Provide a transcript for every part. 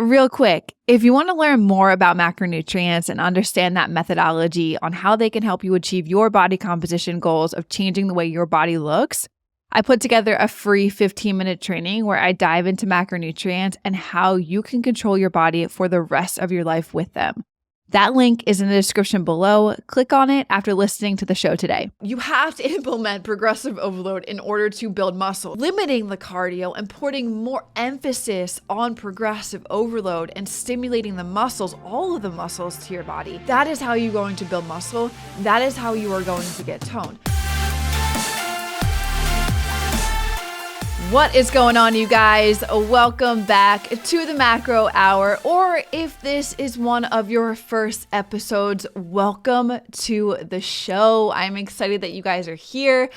Real quick, if you want to learn more about macronutrients and understand that methodology on how they can help you achieve your body composition goals of changing the way your body looks, I put together a free 15-minute training where I dive into macronutrients and how you can control your body for the rest of your life with them. That link is in the description below. Click on it after listening to the show today. You have to implement progressive overload in order to build muscle. Limiting the cardio and putting more emphasis on progressive overload and stimulating the muscles, all of the muscles to your body. That is how you're going to build muscle. That is how you are going to get toned. What is going on, you guys? Welcome back to the Macro Hour, or if this is one of your first episodes, welcome to the show. I'm excited that you guys are here.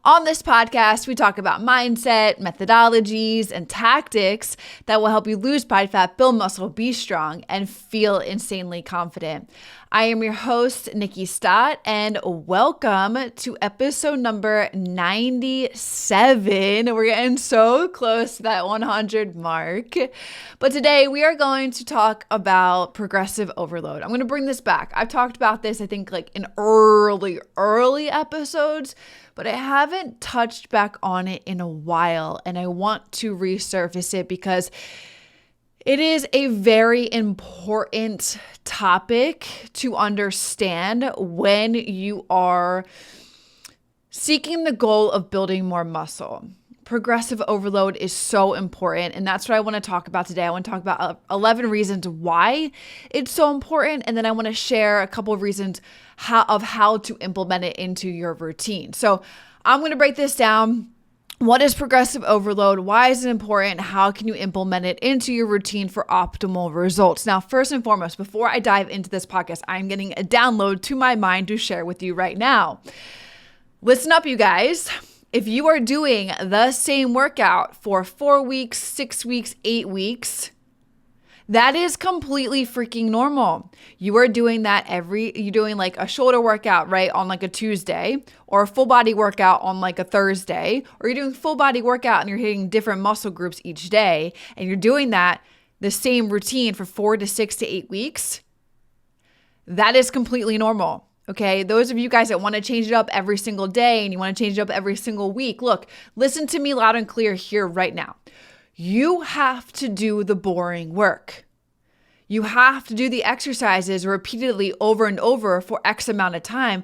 On this podcast, we talk about mindset, methodologies, and tactics that will help you lose body fat, build muscle, be strong, and feel insanely confident. I am your host, Nikki Stott, and welcome to episode number 97. We're getting so close to that 100 mark. But today we are going to talk about progressive overload. I'm going to bring this back. I've talked about this, I think, like in early episodes, but I haven't touched back on it in a while, and I want to resurface it because it is a very important topic to understand when you are seeking the goal of building more muscle. Progressive overload is so important, and that's what I want to talk about today. I want to talk about 11 reasons why it's so important, and then I want to share a couple of reasons how to implement it into your routine. So I'm going to break this down. What is progressive overload? Why is it important? How can you implement it into your routine for optimal results? Now, first and foremost, before I dive into this podcast, I'm getting a download to my mind to share with you right now. Listen up, you guys. If you are doing the same workout for 4 weeks, 6 weeks, 8 weeks, that is completely freaking normal. You are doing that you're doing like a shoulder workout, right, on like a Tuesday, or a full body workout on like a Thursday, or you're doing full body workout and you're hitting different muscle groups each day, and you're doing the same routine for 4 to 6 to 8 weeks. That is completely normal. Okay, those of you guys that want to change it up every single day and you want to change it up every single week, look, listen to me loud and clear here right now. You have to do the boring work. You have to do the exercises repeatedly over and over for X amount of time.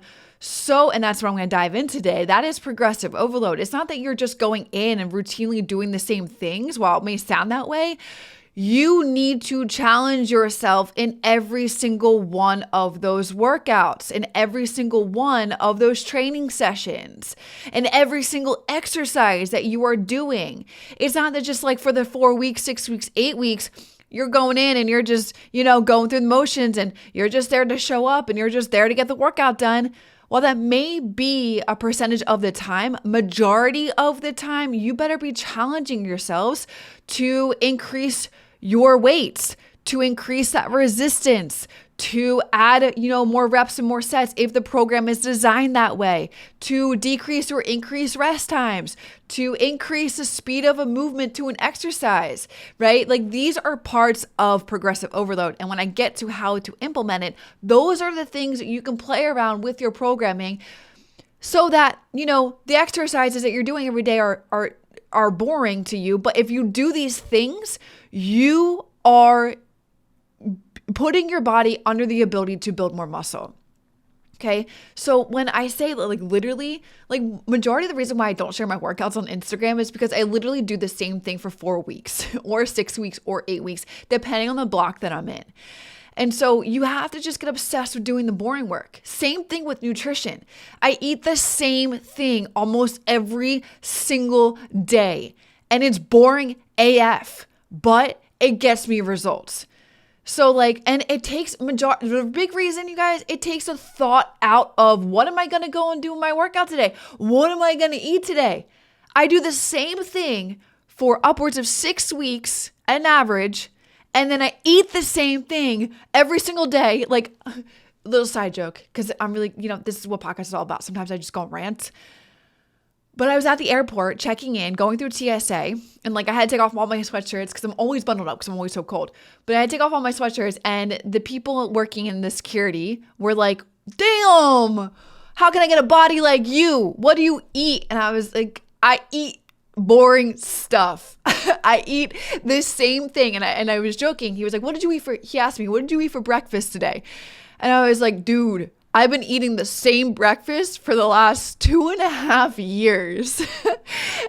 And that's what I'm going to dive in today. That is progressive overload. It's not that you're just going in and routinely doing the same things. While it may sound that way, you need to challenge yourself in every single one of those workouts, in every single one of those training sessions, and every single exercise that you are doing. It's not that just like for the 4 weeks, 6 weeks, 8 weeks, you're going in and you're just, going through the motions and you're just there to show up and you're just there to get the workout done. While that may be a percentage of the time, majority of the time, you better be challenging yourselves to increase your weights, to increase that resistance, to add, more reps and more sets if the program is designed that way, to decrease or increase rest times, to increase the speed of a movement to an exercise, right? Like these are parts of progressive overload. And when I get to how to implement it, those are the things that you can play around with your programming so that, the exercises that you're doing every day are boring to you. But if you do these things, you are putting your body under the ability to build more muscle. Okay. So when I say literally, majority of the reason why I don't share my workouts on Instagram is because I literally do the same thing for 4 weeks or 6 weeks or 8 weeks, depending on the block that I'm in. And so you have to just get obsessed with doing the boring work. Same thing with nutrition. I eat the same thing almost every single day, and it's boring AF, but it gets me results. So and it takes the big reason, you guys, it takes a thought out of what am I going to go and do in my workout today? What am I going to eat today? I do the same thing for upwards of 6 weeks on average. And then I eat the same thing every single day. Little side joke, because I'm really, this is what podcast is all about. Sometimes I just go on rants. But I was at the airport checking in, going through TSA, and like I had to take off all my sweatshirts because I'm always bundled up because I'm always so cold. But I had to take off all my sweatshirts, and the people working in the security were like, damn, how can I get a body like you? What do you eat? And I was like, I eat boring stuff. I eat this same thing. And I was joking. He was like, he asked me, what did you eat for breakfast today? And I was like, dude, I've been eating the same breakfast for the last 2.5 years.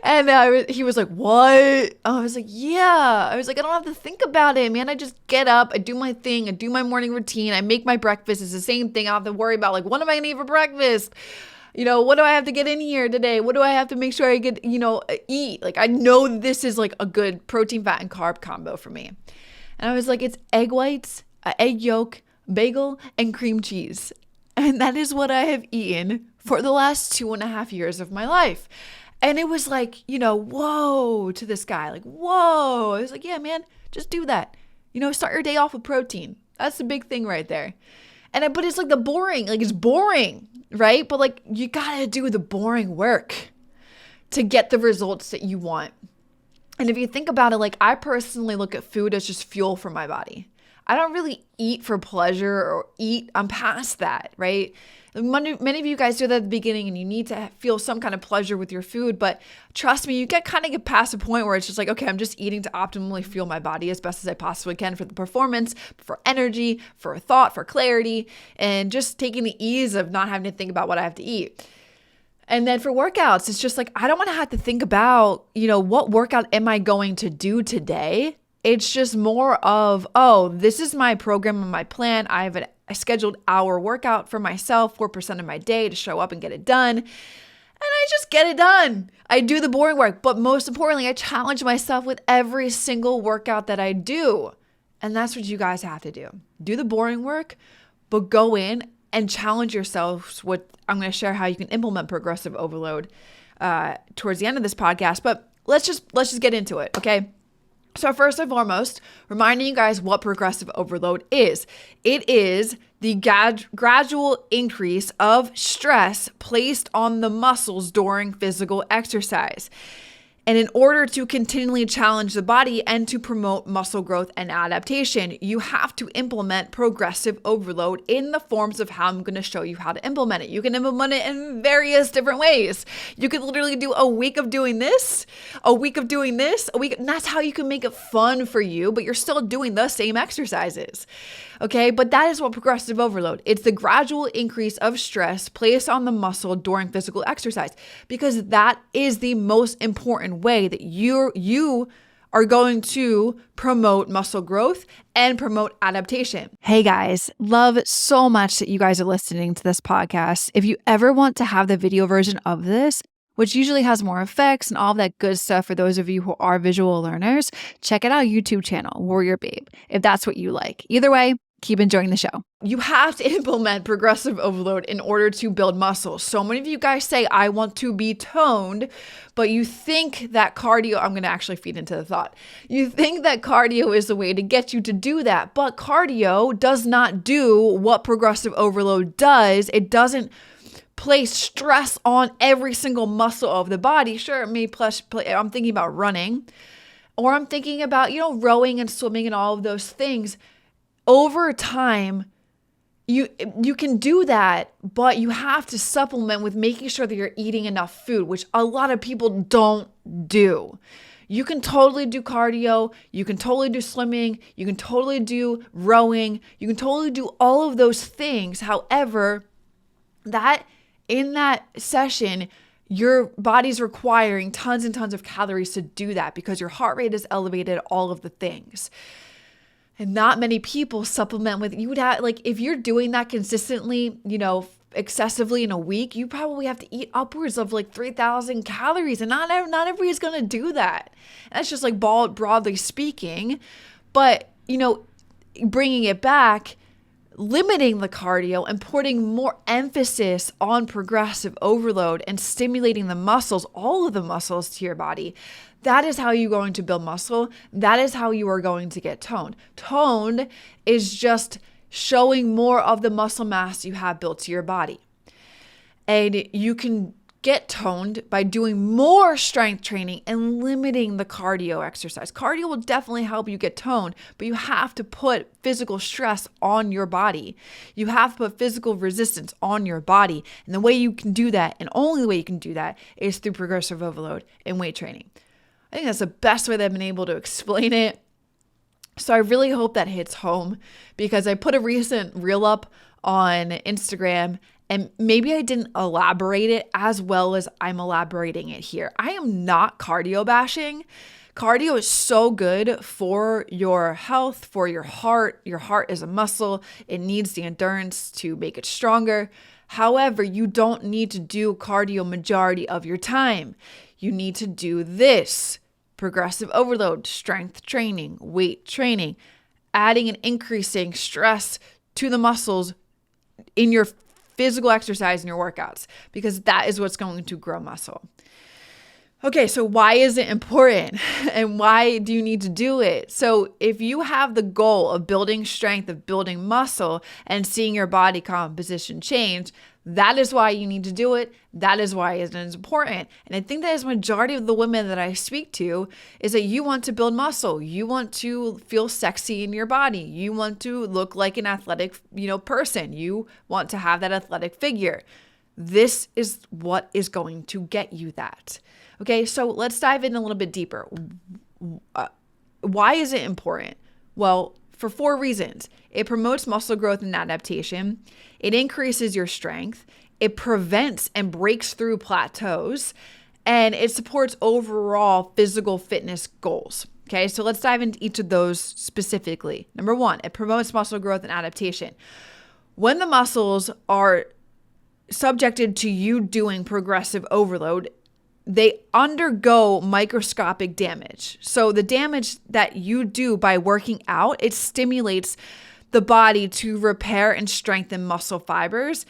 And he was like, what? I was like, yeah. I was like, I don't have to think about it, man. I just get up, I do my thing, I do my morning routine, I make my breakfast. It's the same thing. I don't have to worry about like, what am I gonna eat for breakfast? What do I have to get in here today? What do I have to make sure I get, eat? Like, I know this is like a good protein, fat, and carb combo for me. And I was like, it's egg whites, egg yolk, bagel, and cream cheese. And that is what I have eaten for the last 2.5 years of my life. And it was like, whoa to this guy. Like, whoa. I was like, yeah, man, just do that. Start your day off with protein. That's the big thing right there. But it's like it's boring, right? But like, you gotta do the boring work to get the results that you want. And if you think about it, like I personally look at food as just fuel for my body. I don't really eat for pleasure or I'm past that, right? Many of you guys do that at the beginning and you need to feel some kind of pleasure with your food. But trust me, you get past a point where it's just like, okay, I'm just eating to optimally fuel my body as best as I possibly can for the performance, for energy, for thought, for clarity, and just taking the ease of not having to think about what I have to eat. And then for workouts, it's just like, I don't want to have to think about, what workout am I going to do today? It's just more of, this is my program and my plan. I have a scheduled hour workout for myself, 4% of my day to show up and get it done. And I just get it done. I do the boring work. But most importantly, I challenge myself with every single workout that I do. And that's what you guys have to do. Do the boring work, but go in and challenge yourselves with, I'm going to share how you can implement progressive overload towards the end of this podcast. But let's just get into it, okay? So first and foremost, reminding you guys what progressive overload is. It is the gradual increase of stress placed on the muscles during physical exercise. And in order to continually challenge the body and to promote muscle growth and adaptation, you have to implement progressive overload in the forms of how I'm going to show you how to implement it. You can implement it in various different ways. You could literally do a week of doing this, a week of doing this, a week, and that's how you can make it fun for you, but you're still doing the same exercises. Okay, but that is what progressive overload. It's the gradual increase of stress placed on the muscle during physical exercise, because that is the most important way that you are going to promote muscle growth and promote adaptation. Hey guys, love so much that you guys are listening to this podcast. If you ever want to have the video version of this, which usually has more effects and all of that good stuff for those of you who are visual learners, check out our YouTube channel, WarriorBabe, if that's what you like. Either way, keep enjoying the show. You have to implement progressive overload in order to build muscle. So many of you guys say, I want to be toned, but you think that cardio, I'm going to actually feed into the thought. You think that cardio is the way to get you to do that, but cardio does not do what progressive overload does. It doesn't place stress on every single muscle of the body. Sure, it may I'm thinking about running, or I'm thinking about, rowing and swimming and all of those things. Over time, you can do that, but you have to supplement with making sure that you're eating enough food, which a lot of people don't do. You can totally do cardio, you can totally do swimming, you can totally do rowing, you can totally do all of those things. However, that in that session, your body's requiring tons and tons of calories to do that because your heart rate is elevated, all of the things. And not many people supplement with, you would have, like, if you're doing that consistently, excessively in a week, you probably have to eat upwards of like 3,000 calories. And not everybody's going to do that. And that's just like broadly speaking. But, bringing it back, limiting the cardio and putting more emphasis on progressive overload and stimulating the muscles, all of the muscles to your body. That is how you're going to build muscle. That is how you are going to get toned. Toned is just showing more of the muscle mass you have built to your body. And you can get toned by doing more strength training and limiting the cardio exercise. Cardio will definitely help you get toned, but you have to put physical stress on your body. You have to put physical resistance on your body. And the way you can do that, and only the way you can do that, is through progressive overload and weight training. I think that's the best way that I've been able to explain it. So I really hope that hits home, because I put a recent reel up on Instagram, and maybe I didn't elaborate it as well as I'm elaborating it here. I am not cardio bashing. Cardio is so good for your health, for your heart. Your heart is a muscle. It needs the endurance to make it stronger. However, you don't need to do cardio majority of your time. You need to do this: progressive overload, strength training, weight training, adding and increasing stress to the muscles in your physical exercise and your workouts, because that is what's going to grow muscle. Okay, so why is it important and why do you need to do it? So if you have the goal of building strength, of building muscle, and seeing your body composition change, that is why you need to do it. That is why it is important. And I think that is the majority of the women that I speak to, is that you want to build muscle. You want to feel sexy in your body. You want to look like an athletic, person. You want to have that athletic figure. This is what is going to get you that. Okay, so let's dive in a little bit deeper. Why is it important? Well, for 4 reasons. It promotes muscle growth and adaptation. It increases your strength. It prevents and breaks through plateaus. And it supports overall physical fitness goals. Okay, so let's dive into each of those specifically. Number 1, it promotes muscle growth and adaptation. When the muscles are subjected to you doing progressive overload, they undergo microscopic damage. So the damage that you do by working out, it stimulates the body to repair and strengthen muscle fibers,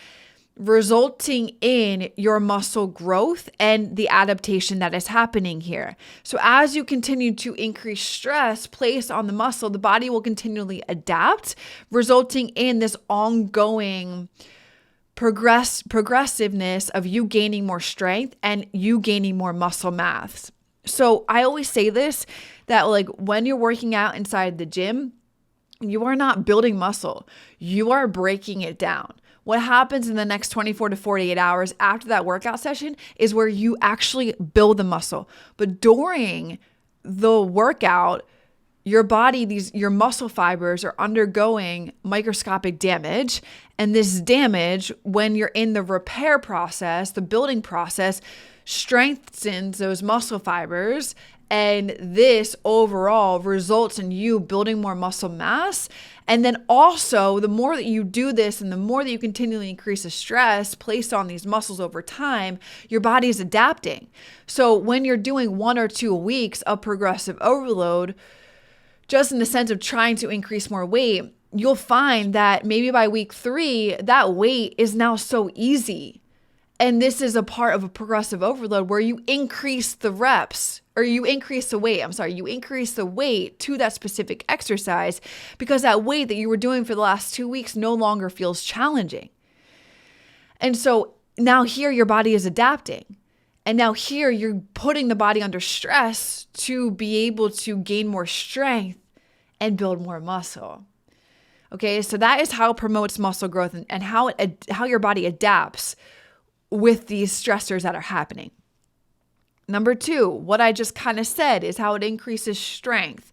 resulting in your muscle growth and the adaptation that is happening here. So as you continue to increase stress placed on the muscle, the body will continually adapt, resulting in this ongoing progressiveness of you gaining more strength and you gaining more muscle mass. So I always say this, that when you're working out inside the gym, you are not building muscle. You are breaking it down. What happens in the next 24 to 48 hours after that workout session is where you actually build the muscle. But during the workout, your body, your muscle fibers are undergoing microscopic damage. And this damage, when you're in the repair process, the building process, strengthens those muscle fibers. And this overall results in you building more muscle mass. And then also, the more that you do this and the more that you continually increase the stress placed on these muscles over time, your body is adapting. So when you're doing 1 or 2 weeks of progressive overload, just in the sense of trying to increase more weight, you'll find that maybe by week 3, that weight is now so easy. And this is a part of a progressive overload where you increase the reps, or you increase the weight. You increase the weight to that specific exercise, because that weight that you were doing for the last 2 weeks no longer feels challenging. And so now here your body is adapting. And now here you're putting the body under stress to be able to gain more strength and build more muscle. Okay, so that is how it promotes muscle growth and how your body adapts with these stressors that are happening. Number 2, what I just kind of said is how it increases strength.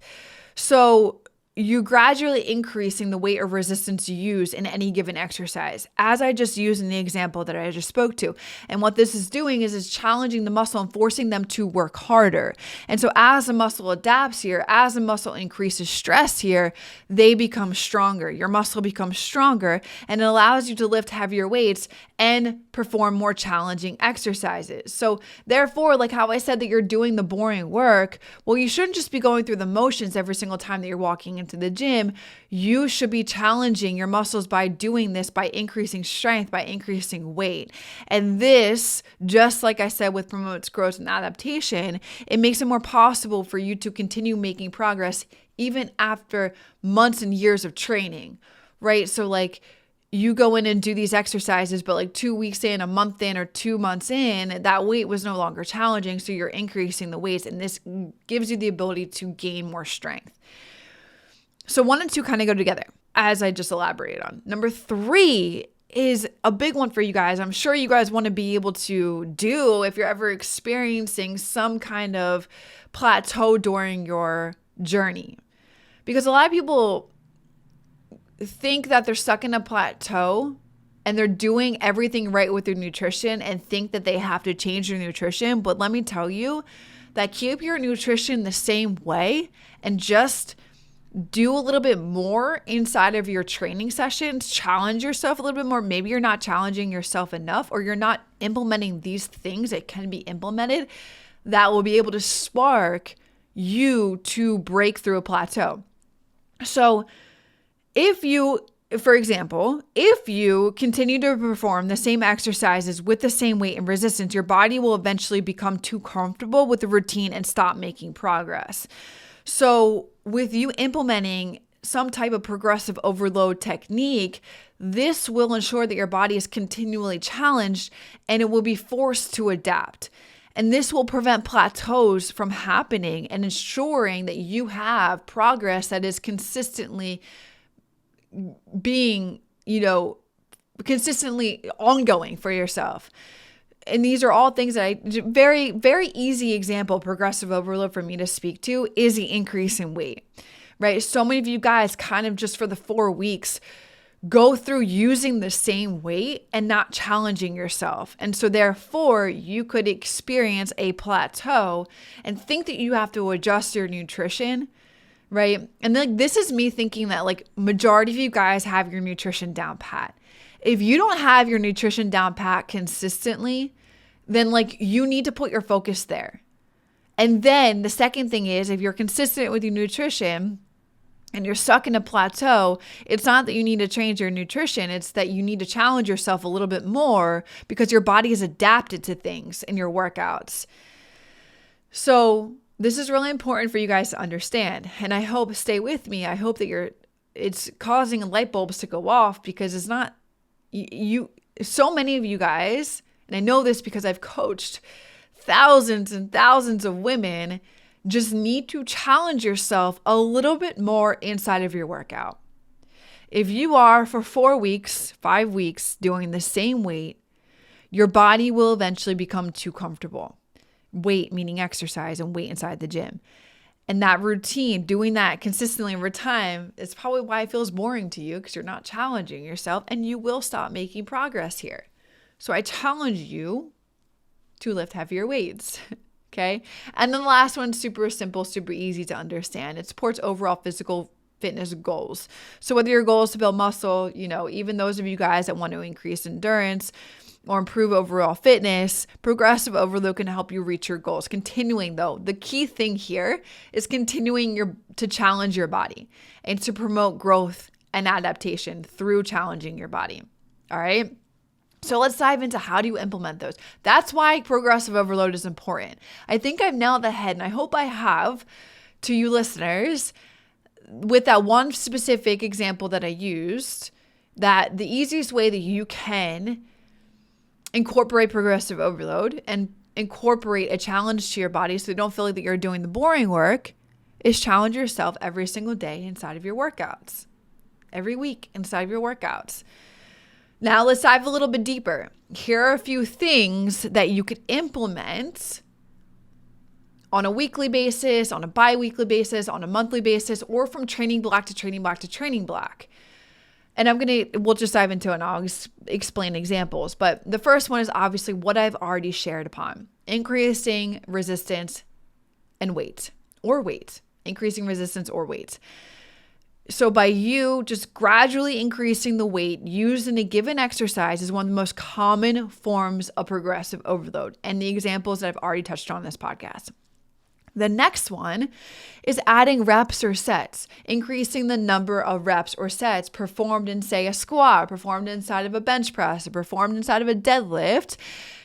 So you gradually increasing the weight or resistance you use in any given exercise, as I just used in the example that I just spoke to. And what this is doing is challenging the muscle and forcing them to work harder. And so as the muscle adapts here, as the muscle increases stress here, they become stronger. Your muscle becomes stronger, and it allows you to lift heavier weights and perform more challenging exercises. So therefore, like how I said that you're doing the boring work, well, you shouldn't just be going through the motions every single time that you're walking into the gym. You should be challenging your muscles by doing this, by increasing strength, by increasing weight. And this, just like I said, with promotes growth and adaptation, it makes it more possible for you to continue making progress even after months and years of training, right? So you go in and do these exercises, but like 2 weeks in, a month in, or 2 months in, that weight was no longer challenging. So you're increasing the weights, and this gives you the ability to gain more strength. So 1 and 2 kind of go together, as I just elaborated on. Number 3 is a big one for you guys. I'm sure you guys want to be able to do if you're ever experiencing some kind of plateau during your journey. Because a lot of people think that they're stuck in a plateau and they're doing everything right with their nutrition and think that they have to change their nutrition. But let me tell you that keep your nutrition the same way and just do a little bit more inside of your training sessions. Challenge yourself a little bit more. Maybe you're not challenging yourself enough, or you're not implementing these things that can be implemented that will be able to spark you to break through a plateau. So if you, for example, if you continue to perform the same exercises with the same weight and resistance, your body will eventually become too comfortable with the routine and stop making progress. So with you implementing some type of progressive overload technique, this will ensure that your body is continually challenged and it will be forced to adapt. And this will prevent plateaus from happening and ensuring that you have progress that is consistently being, consistently ongoing for yourself. And these are all things that very, very easy example, progressive overload for me to speak to is the increase in weight, right? So many of you guys kind of just for the 4 weeks go through using the same weight and not challenging yourself. And so therefore you could experience a plateau and think that you have to adjust your nutrition, right? And then this is me thinking that like majority of you guys have your nutrition down pat. If you don't have your nutrition down pat consistently, then like you need to put your focus there. And then the second thing is if you're consistent with your nutrition and you're stuck in a plateau, it's not that you need to change your nutrition. It's that you need to challenge yourself a little bit more because your body is adapted to things in your workouts. So this is really important for you guys to understand. And I hope, stay with me. I hope that it's causing light bulbs to go off because it's not, so many of you guys, and I know this because I've coached thousands and thousands of women, just need to challenge yourself a little bit more inside of your workout. If you are for 4 weeks, 5 weeks doing the same weight, your body will eventually become too comfortable. Weight meaning exercise and weight inside the gym. And that routine, doing that consistently over time is probably why it feels boring to you because you're not challenging yourself and you will stop making progress here. So I challenge you to lift heavier weights. Okay. And then the last one, super simple, super easy to understand. It supports overall physical fitness goals. So whether your goal is to build muscle, even those of you guys that want to increase endurance or improve overall fitness, progressive overload can help you reach your goals. Continuing though, the key thing here is continuing to challenge your body and to promote growth and adaptation through challenging your body. All right. So let's dive into how do you implement those. That's why progressive overload is important. I think I've nailed the head, and I hope I have to you listeners with that one specific example that I used, that the easiest way that you can incorporate progressive overload and incorporate a challenge to your body so you don't feel like that you're doing the boring work is challenge yourself every single day inside of your workouts, every week inside of your workouts. Now let's dive a little bit deeper. Here are a few things that you could implement on a weekly basis, on a bi-weekly basis, on a monthly basis, or from training block to training block to training block. And we'll just dive into it and I'll explain examples. But the first one is obviously what I've already shared upon. Increasing resistance and weight, increasing resistance or weight. So by you just gradually increasing the weight used in a given exercise is one of the most common forms of progressive overload. And the examples that I've already touched on in this podcast. The next one is adding reps or sets, increasing the number of reps or sets performed in, say, a squat, performed inside of a bench press, or performed inside of a deadlift,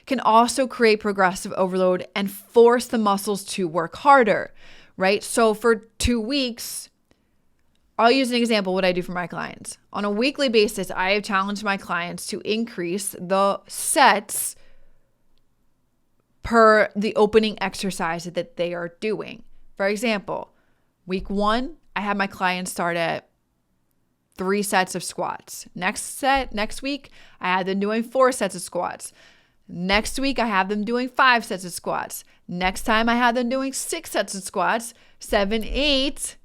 can also create progressive overload and force the muscles to work harder, right? So for 2 weeks, I'll use an example what I do for my clients. On a weekly basis, I have challenged my clients to increase the sets per the opening exercise that they are doing. For example, week 1, I had my clients start at 3 sets of squats. Next week, I had them doing 4 sets of squats. Next week, I have them doing 5 sets of squats. Next time, I have them doing 6 sets of squats, 7, 8,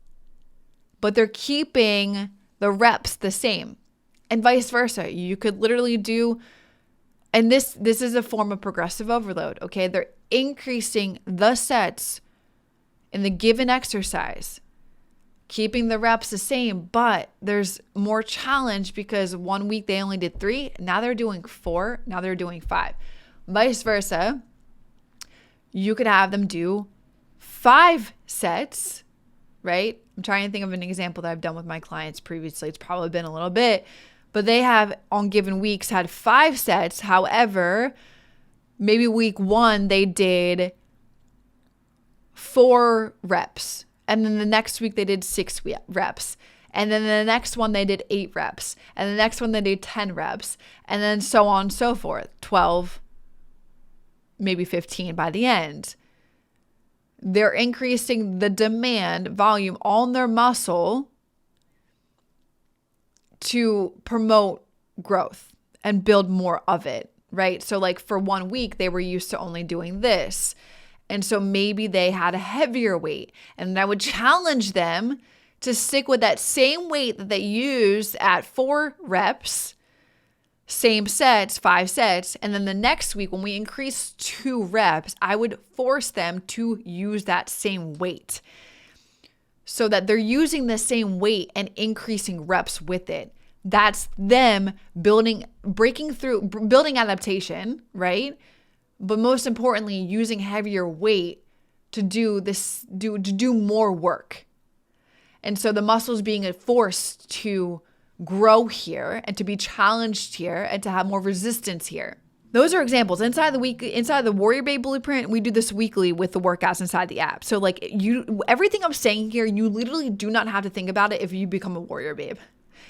but they're keeping the reps the same, and vice versa. You could literally do, and this is a form of progressive overload, okay? They're increasing the sets in the given exercise, keeping the reps the same, but there's more challenge because 1 week they only did 3, now they're doing 4, now they're doing 5. Vice versa, you could have them do 5 sets, right? I'm trying to think of an example that I've done with my clients previously. It's probably been a little bit, but they have on given weeks had 5 sets. However, maybe week 1 they did 4 reps. And then the next week they did 6 reps. And then the next one they did 8 reps. And the next one they did 10 reps. And then so on and so forth. 12, maybe 15 by the end. They're increasing the demand volume on their muscle to promote growth and build more of it, right? So like for 1 week, they were used to only doing this. And so maybe they had a heavier weight, and I would challenge them to stick with that same weight that they used at 4 reps, same sets, 5 sets. And then the next week when we increase 2 reps, I would force them to use that same weight so that they're using the same weight and increasing reps with it. That's them building adaptation, right? But most importantly, using heavier weight to do more work. And so the muscles being forced to grow here and to be challenged here and to have more resistance here. Those are examples. Inside the WarriorBabe blueprint, we do this weekly with the workouts inside the app. So like everything I'm saying here, you literally do not have to think about it if you become a WarriorBabe.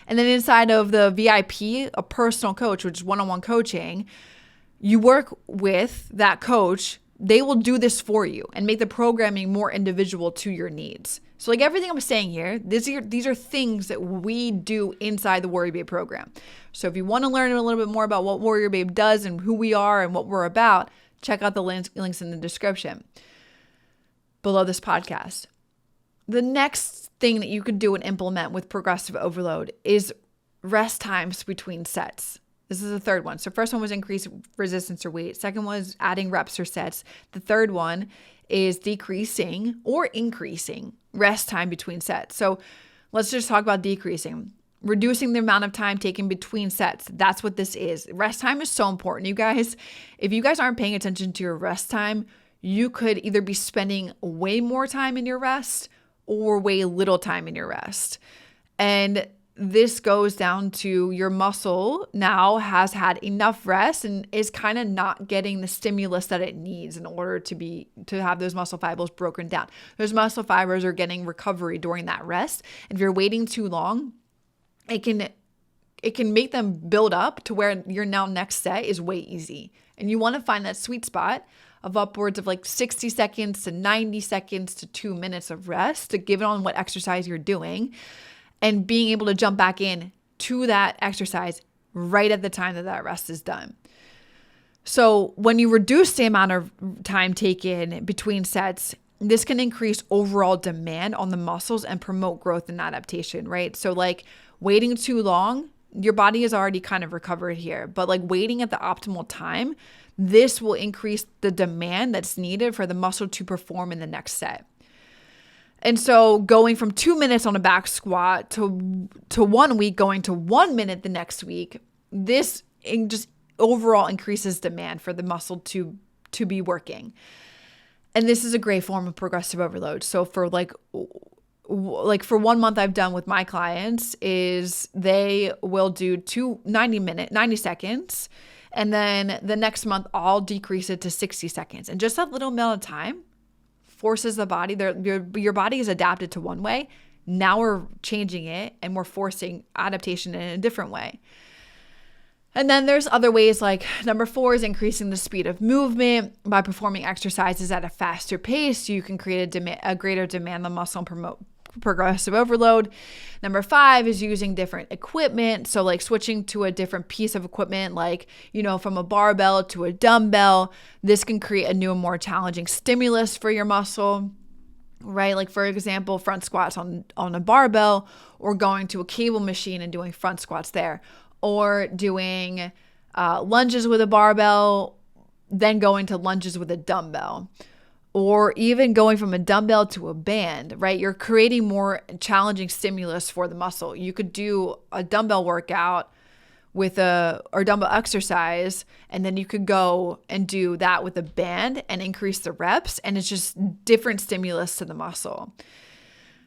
And then inside of the VIP, a personal coach, which is one-on-one coaching, you work with that coach. They will do this for you and make the programming more individual to your needs. So like everything I'm saying here, these are things that we do inside the WarriorBabe program. So if you want to learn a little bit more about what WarriorBabe does and who we are and what we're about, check out the links in the description below this podcast. The next thing that you could do and implement with progressive overload is rest times between sets. This is the third one. So first one was increase resistance or weight. Second was adding reps or sets. The third one is decreasing or increasing rest time between sets. So let's just talk about decreasing. Reducing the amount of time taken between sets. That's what this is. Rest time is so important. You guys, if you guys aren't paying attention to your rest time, you could either be spending way more time in your rest or way little time in your rest. And this goes down to your muscle now has had enough rest and is kind of not getting the stimulus that it needs in order to have those muscle fibers broken down. Those muscle fibers are getting recovery during that rest. And if you're waiting too long, it can make them build up to where your now next set is way easy. And you want to find that sweet spot of upwards of like 60 seconds to 90 seconds to 2 minutes of rest to give it on what exercise you're doing, and being able to jump back in to that exercise right at the time that rest is done. So when you reduce the amount of time taken between sets, this can increase overall demand on the muscles and promote growth and adaptation, right? So like waiting too long, your body is already kind of recovered here, but like waiting at the optimal time, this will increase the demand that's needed for the muscle to perform in the next set. And so going from 2 minutes on a back squat to 1 week, going to 1 minute the next week, this just overall increases demand for the muscle to be working. And this is a great form of progressive overload. So for like for 1 month I've done with my clients is they will do 90 seconds. And then the next month I'll decrease it to 60 seconds. And just that little amount of time forces the body, your body is adapted to one way. Now we're changing it and we're forcing adaptation in a different way. And then there's other ways, like number 4 is increasing the speed of movement. By performing exercises at a faster pace, you can create a greater demand on muscle and promote progressive overload. Number 5 is using different equipment. So like switching to a different piece of equipment, like, from a barbell to a dumbbell. This can create a new and more challenging stimulus for your muscle, right? Like for example, front squats on a barbell, or going to a cable machine and doing front squats there, or doing lunges with a barbell, then going to lunges with a dumbbell, or even going from a dumbbell to a band, right? You're creating more challenging stimulus for the muscle. You could do a dumbbell workout or dumbbell exercise, and then you could go and do that with a band and increase the reps, and it's just different stimulus to the muscle.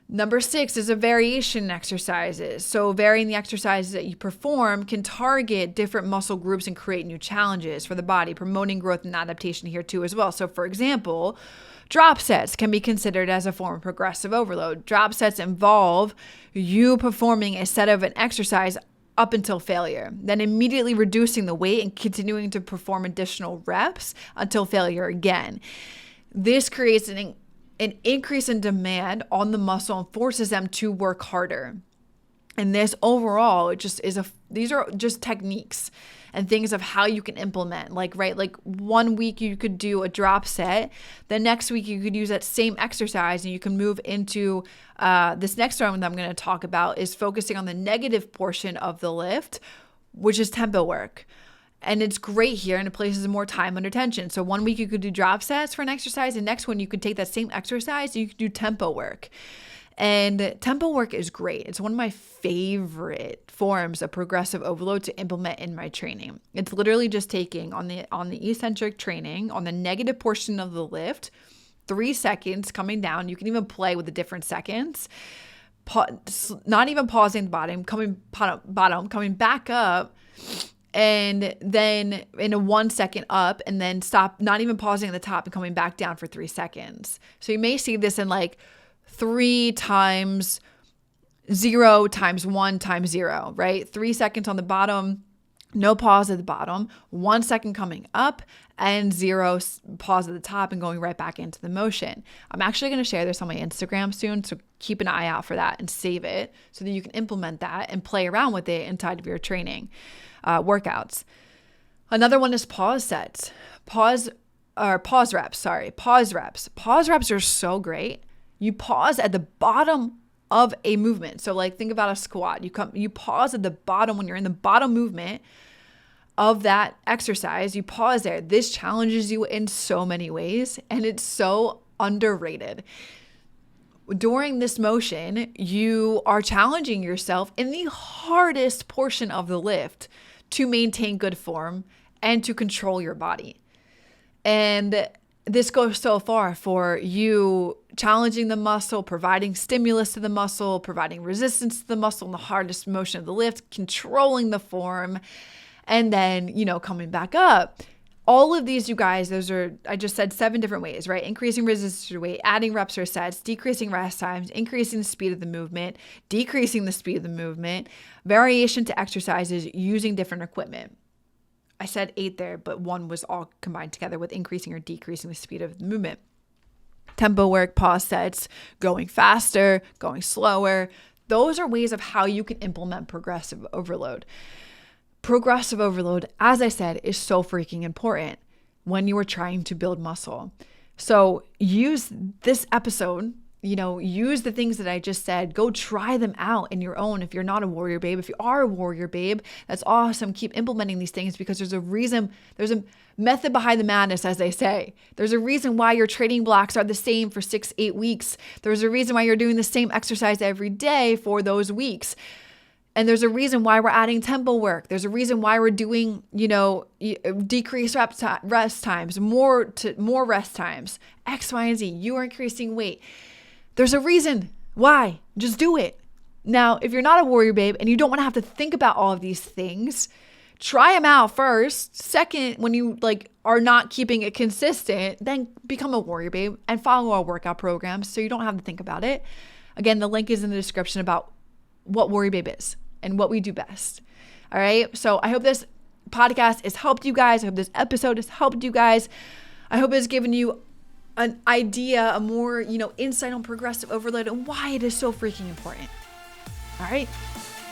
Number 6 is a variation in exercises. So varying the exercises that you perform can target different muscle groups and create new challenges for the body, promoting growth and adaptation here too as well. So for example, drop sets can be considered as a form of progressive overload. Drop sets involve you performing a set of an exercise up until failure, then immediately reducing the weight and continuing to perform additional reps until failure again. This creates an increase in demand on the muscle and forces them to work harder. And this overall, these are just techniques and things of how you can implement. Like 1 week you could do a drop set. The next week you could use that same exercise and you can move into this next one that I'm going to talk about is focusing on the negative portion of the lift, which is tempo work. And it's great here, and it places more time under tension. So 1 week you could do drop sets for an exercise, and next one you could take that same exercise and you could do tempo work. And tempo work is great. It's one of my favorite forms of progressive overload to implement in my training. It's literally just taking on the eccentric training, on the negative portion of the lift, 3 seconds coming down. You can even play with the different seconds. Not even pausing the bottom, coming back up, and then in a 1 second up, and then stop, not even pausing at the top and coming back down for 3 seconds. So you may see this in like 3 times 0 times 1 times 0, right? 3 seconds on the bottom, no pause at the bottom, 1 second coming up, and 0 pause at the top and going right back into the motion. I'm actually going to share this on my Instagram soon, so keep an eye out for that and save it so that you can implement that and play around with it inside of your training workouts. Another one is pause sets. Pause reps. Pause reps are so great. You pause at the bottom of a movement. So like think about a squat. You pause at the bottom when you're in the bottom movement of that exercise. You pause there. This challenges you in so many ways, and it's so underrated. During this motion, you are challenging yourself in the hardest portion of the lift to maintain good form and to control your body. And this goes so far for you challenging the muscle, providing stimulus to the muscle, providing resistance to the muscle in the hardest motion of the lift, controlling the form, and then, coming back up. All of these, you guys, I just said 7 different ways, right? Increasing resistance to weight, adding reps or sets, decreasing rest times, increasing the speed of the movement, decreasing the speed of the movement, variation to exercises, using different equipment. I said 8 there, but 1 was all combined together with increasing or decreasing the speed of the movement. Tempo work, pause sets, going faster, going slower. Those are ways of how you can implement progressive overload. Progressive overload, as I said, is so freaking important when you are trying to build muscle. So use this episode, use the things that I just said. Go try them out in your own if you're not a warrior babe. If you are a warrior babe, that's awesome. Keep implementing these things because there's a method behind the madness, as they say. There's a reason why your training blocks are the same for 6-8 weeks. There's a reason why you're doing the same exercise every day for those weeks. And there's a reason why we're adding tempo work. There's a reason why we're doing, decreased rest times, more rest times, X, Y, and Z. You are increasing weight. There's a reason why. Just do it. Now, if you're not a warrior babe and you don't want to have to think about all of these things, try them out first. Second, when you are not keeping it consistent, then become a warrior babe and follow our workout programs so you don't have to think about it. Again, the link is in the description about what WarriorBabe is and what we do best. All right. So I hope this podcast has helped you guys. I hope this episode has helped you guys. I hope it's given you an idea, a more, insight on progressive overload and why it is so freaking important. All right.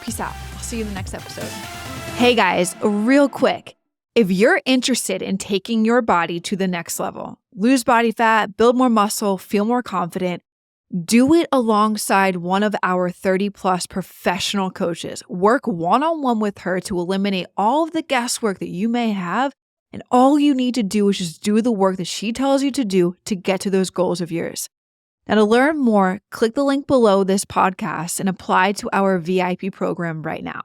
Peace out. I'll see you in the next episode. Hey guys, real quick. If you're interested in taking your body to the next level, lose body fat, build more muscle, feel more confident, do it alongside one of our 30+ professional coaches. Work one-on-one with her to eliminate all of the guesswork that you may have. And all you need to do is just do the work that she tells you to do to get to those goals of yours. Now, to learn more, click the link below this podcast and apply to our VIP program right now.